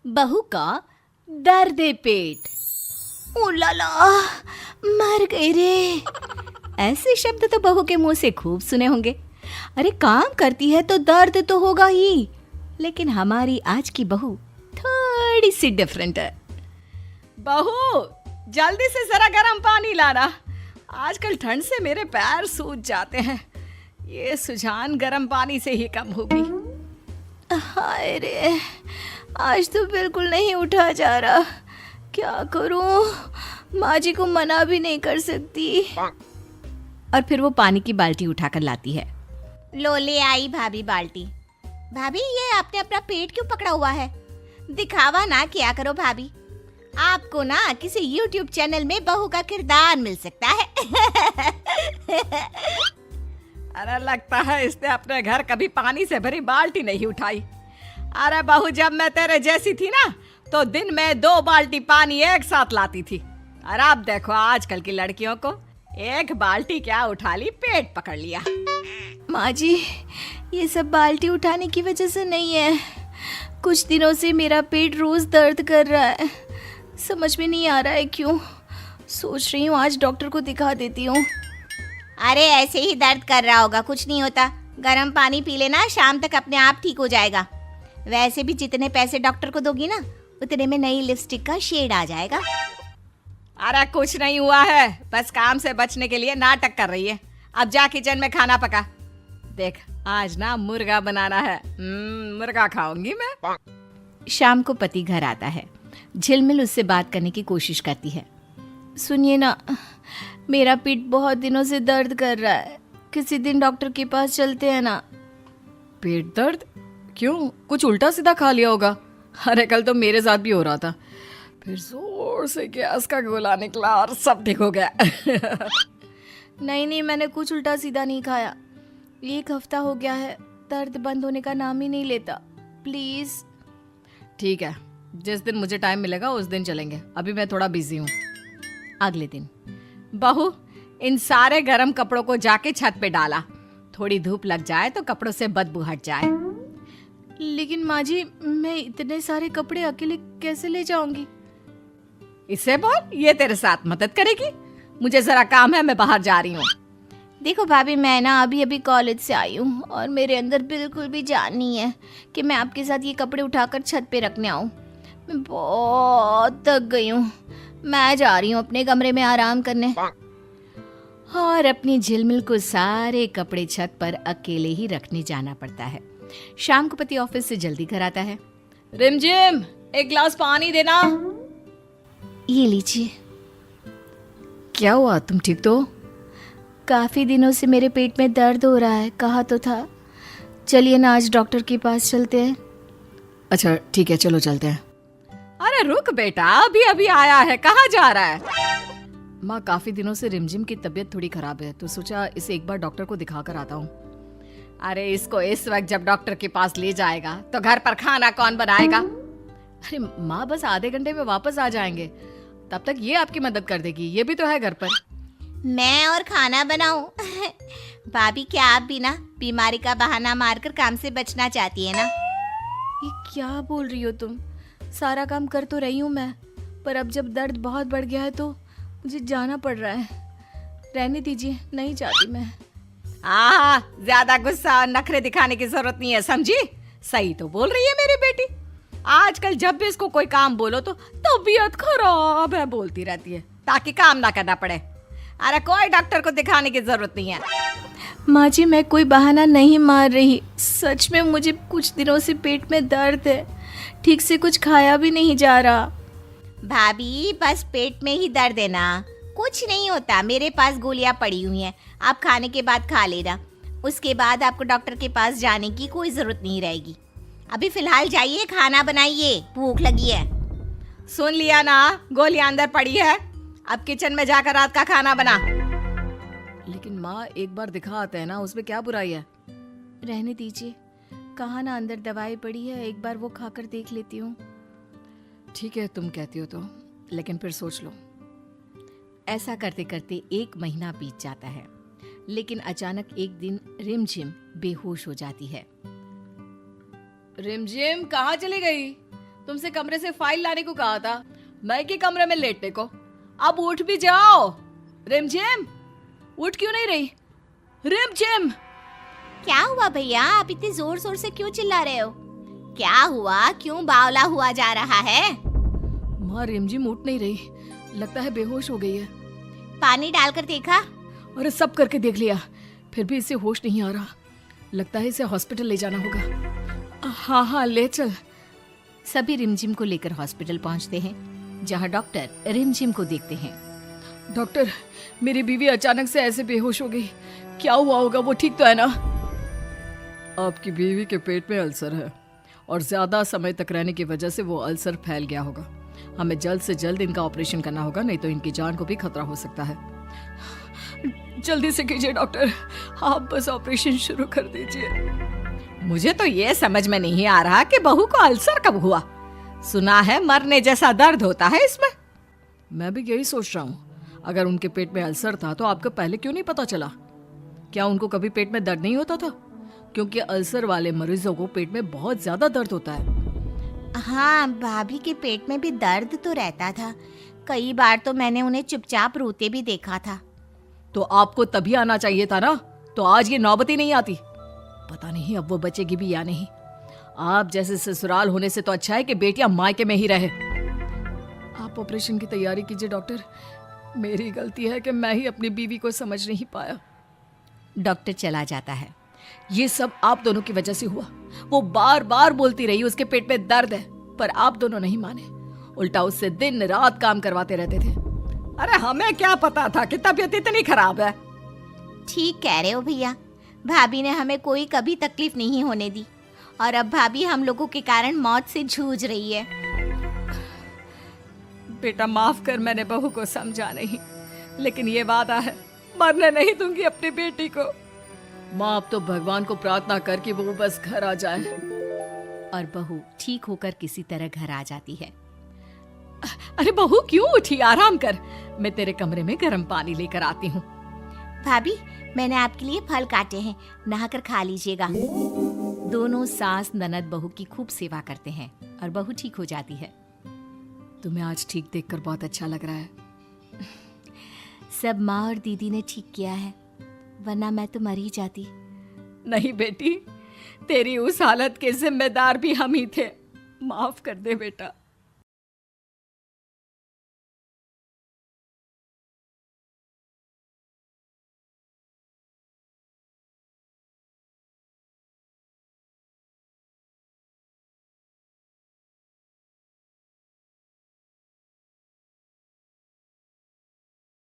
बहू का दर्द पेट। ओ लाला, मर गई रे। ऐसे शब्द तो बहू के मुंह से खूब सुने होंगे। अरे काम करती है तो दर्द तो होगा ही, लेकिन हमारी आज की बहू थोड़ी सी डिफरेंट है। बहू, जल्दी से जरा गर्म पानी लाना। आजकल ठंड से मेरे पैर सूज जाते हैं। ये सुजान गर्म पानी से ही कम होगी। हाय रे, आज तो बिल्कुल नहीं उठा जा रहा। क्या करूं? माँ जी को मना भी नहीं कर सकती। और फिर वो पानी की बाल्टी उठाकर लाती है। लो ले आई भाभी बाल्टी। भाभी, ये आपने अपना पेट क्यों पकड़ा हुआ है? दिखावा ना किया करो भाभी। आपको ना किसी YouTube चैनल में बहू का किरदार मिल सकता है। अरे लगता है इसने अपने घर कभी पानी से भरी बाल्टी नहीं उठाई। अरे बहू, जब मैं तेरे जैसी थी ना तो दिन में 2 बाल्टी पानी एक साथ लाती थी। और अब देखो आजकल की लड़कियों को, एक बाल्टी क्या उठा ली, पेट पकड़ लिया। माँ जी, ये सब बाल्टी उठाने की वजह से नहीं है। कुछ दिनों से मेरा पेट रोज दर्द कर रहा है। समझ में नहीं आ रहा है क्यों। सोच रही हूँ आज डॉक्टर को दिखा देती हूँ। अरे ऐसे ही दर्द कर रहा होगा, कुछ नहीं होता। गर्म पानी पी लेना, शाम तक अपने आप ठीक हो जाएगा। वैसे भी जितने पैसे डॉक्टर को दोगी ना, उतने में नई लिपस्टिक का शेड आ जाएगा। अरे कुछ नहीं हुआ है, बस काम से बचने के लिए नाटक कर रही है। अब जा किचन में खाना पका। देख, आज ना मुर्गा बनाना है। मुर्गा खाऊंगी मैं। शाम को पति घर आता है। झिलमिल उससे बात करने की कोशिश करती है। सुनिए ना, मेरा पीठ बहुत दिनों से दर्द कर रहा है। किसी दिन डॉक्टर के पास चलते हैं ना। पेट दर्द? क्यों, कुछ उल्टा सीधा खा लिया होगा? अरे कल तो मेरे साथ भी हो रहा था, फिर जोर से गैस का गोला निकला और सब ठीक हो गया। नहीं, मैंने कुछ उल्टा सीधा नहीं खाया। 1 हफ्ता हो गया है, दर्द बंद होने का नाम ही नहीं लेता। प्लीज। ठीक है, जिस दिन मुझे टाइम मिलेगा उस दिन चलेंगे। अभी मैं थोड़ा बिजी हूँ। अगले दिन। बहू, इन सारे गर्म कपड़ों को जाके छत पे डाला। थोड़ी धूप लग जाए तो कपड़ों से बदबू हट जाए। लेकिन माँ जी, मैं इतने सारे कपड़े अकेले कैसे ले जाऊंगी? इससे बोल, ये तेरे साथ मदद करेगी। मुझे जरा काम है, मैं बाहर जा रही हूँ। देखो भाभी, मैं ना अभी कॉलेज से आई हूँ और मेरे अंदर बिल्कुल भी जान नहीं है कि मैं आपके साथ ये कपड़े उठाकर छत पे रखने आऊँ। मैं बहुत थक गई हूँ। मैं जा रही हूँ अपने कमरे में आराम करने। और अपनी झिलमिल को सारे कपड़े छत पर अकेले ही रखने जाना पड़ता है। शाम को पति ऑफिस से जल्दी घर आता है। रिमझिम, एक गिलास पानी देना। ये लीजिए। क्या हुआ, तुम ठीक तो? काफी दिनों से मेरे पेट में दर्द हो रहा है, कहा तो था। चलिए ना आज डॉक्टर के पास चलते हैं। अच्छा ठीक है, चलो चलते हैं। अरे रुक बेटा, अभी अभी आया है, कहाँ जा रहा है? माँ, काफी दिनों से रिमझिम की तबीयत थोड़ी खराब है, तो सोचा इसे एक बार डॉक्टर को दिखा कर आता हूँ। अरे इसको इस वक्त जब डॉक्टर के पास ले जाएगा तो घर पर खाना कौन बनाएगा? अरे माँ, बस आधे घंटे में वापस आ जाएंगे, तब तक ये आपकी मदद कर देगी। ये भी तो है घर पर। मैं और खाना बनाऊं? भाभी, क्या आप भी ना बीमारी का बहाना मारकर काम से बचना चाहती है ना? ये क्या बोल रही हो तुम? सारा काम कर तो रही हूँ मैं, पर अब जब दर्द बहुत बढ़ गया है तो मुझे जाना पड़ रहा है। रहने दीजिए, नहीं चाहती मैं। ज्यादा गुस्सा और नखरे दिखाने की जरूरत नहीं है, समझी? सही तो बोल रही है मेरी बेटी। आजकल जब भी इसको कोई काम बोलो तो तबीयत खराब है बोलती रहती है, ताकि काम ना करना पड़े। अरे कोई डॉक्टर को दिखाने की जरूरत नहीं है। माँ जी, मैं कोई बहाना नहीं मार रही। सच में मुझे कुछ दिनों से पेट में दर्द है, ठीक से कुछ खाया भी नहीं जा रहा। भाभी, बस पेट में ही दर्द है ना, कुछ नहीं होता। मेरे पास गोलियां पड़ी हुई हैं, आप खाने के बाद खा लेना। उसके बाद आपको डॉक्टर के पास जाने की कोई जरूरत नहीं रहेगी। अभी फिलहाल जाइए, खाना बनाइए, भूख लगी है। सुन लिया ना, गोलियां अंदर पड़ी है। अब किचन में जाकर रात का खाना बना। लेकिन माँ, एक बार दिखा आते हैं ना, उसमें क्या बुराई है? रहने दीजिए, कहाँ ना अंदर दवाई पड़ी है, एक बार वो खाकर देख लेती हूँ। ठीक है, तुम कहती हो तो, लेकिन फिर सोच लो। ऐसा करते करते 1 महीना बीत जाता है, लेकिन अचानक एक दिन रिमझिम बेहोश हो जाती है। रिमझिम कहाँ चली गई? तुमसे कमरे से फाइल लाने को कहा था, मैं के कमरे में लेटने को। अब उठ भी जाओ। रिमझिम, उठ क्यों नहीं रही? रिमझिम! क्या हुआ भैया, आप इतने जोर शोर से क्यों चिल्ला रहे हो? क्या हुआ, क्यों बावला हुआ जा रहा है? माँ, रिमझिम उठ नहीं रही, लगता है बेहोश हो गई है। पानी डालकर देखा? अरे सब करके देख लिया, फिर भी इसे होश नहीं आ रहा। लगता है इसे हॉस्पिटल ले जाना होगा। हाँ हाँ, ले चल। सभी रिमझिम को लेकर हॉस्पिटल पहुंचते हैं, जहां डॉक्टर रिमझिम को देखते हैं। डॉक्टर, मेरी बीवी अचानक से ऐसे बेहोश हो गई, क्या हुआ होगा? वो ठीक तो है ना? आपकी बीवी के पेट में अल्सर है और ज्यादा समय तक रहने की वजह से वो अल्सर फैल गया होगा। हमें जल्द से जल्द इनका ऑपरेशन करना होगा, नहीं तो इनकी जान को भी खतरा हो सकता है। जल्दी से कीजिए डॉक्टर, आप बस ऑपरेशन शुरू कर दीजिए। मुझे तो ये समझ में नहीं आ रहा कि बहू को अल्सर कब हुआ। सुना है मरने जैसा दर्द होता है इसमें। मैं भी यही सोच रहा हूँ, अगर उनके पेट में अल्सर था तो आपको पहले क्यों नहीं पता चला? क्या उनको कभी पेट में दर्द नहीं होता था? क्योंकि अल्सर वाले मरीजों को पेट में बहुत ज्यादा दर्द होता है। हाँ, भाभी के पेट में भी दर्द तो रहता था। कई बार तो मैंने उन्हें चुपचाप रोते भी देखा था। तो आपको तभी आना चाहिए था ना, तो आज ये नौबत ही नहीं आती। पता नहीं अब वो बचेगी भी या नहीं। आप जैसे ससुराल होने से तो अच्छा है कि बेटियां मायके में ही रहे। आप ऑपरेशन की तैयारी कीजिए डॉक्टर। मेरी गलती है कि मैं ही अपनी बीवी को समझ नहीं पाया। डॉक्टर चला जाता है। ये सब आप दोनों की वजह से हुआ। वो बार बार बोलती रही उसके पेट में दर्द है, पर आप दोनों नहीं माने। उल्टा उससे दिन रात काम करवाते रहते थे। अरे हमें क्या पता था कि तबीयत इतनी खराब है। ठीक कह रहे हो भैया, भाभी ने हमें कोई कभी तकलीफ नहीं होने दी और अब भाभी हम लोगों के कारण मौत से जूझ रही है। बेटा माफ कर, मैंने बहू को समझा नहीं, लेकिन ये वादा है मरने नहीं दूंगी अपनी बेटी को। माँ, अब तो भगवान को प्रार्थना कर कि वो बस घर आ जाए। और बहू ठीक होकर किसी तरह घर आ जाती है। अरे बहू क्यों उठी, आराम कर, मैं तेरे कमरे में गर्म पानी लेकर आती हूँ। भाभी, मैंने आपके लिए फल काटे हैं, नहाकर खा लीजिएगा। दोनों सास ननद बहू की खूब सेवा करते हैं और बहू ठीक हो जाती है। तुम्हें आज ठीक देखकर बहुत अच्छा लग रहा है। सब माँ और दीदी ने ठीक किया है, वरना मैं तो मर ही जाती। नहीं बेटी, तेरी उस हालत के जिम्मेदार भी हम ही थे। माफ कर दे बेटा।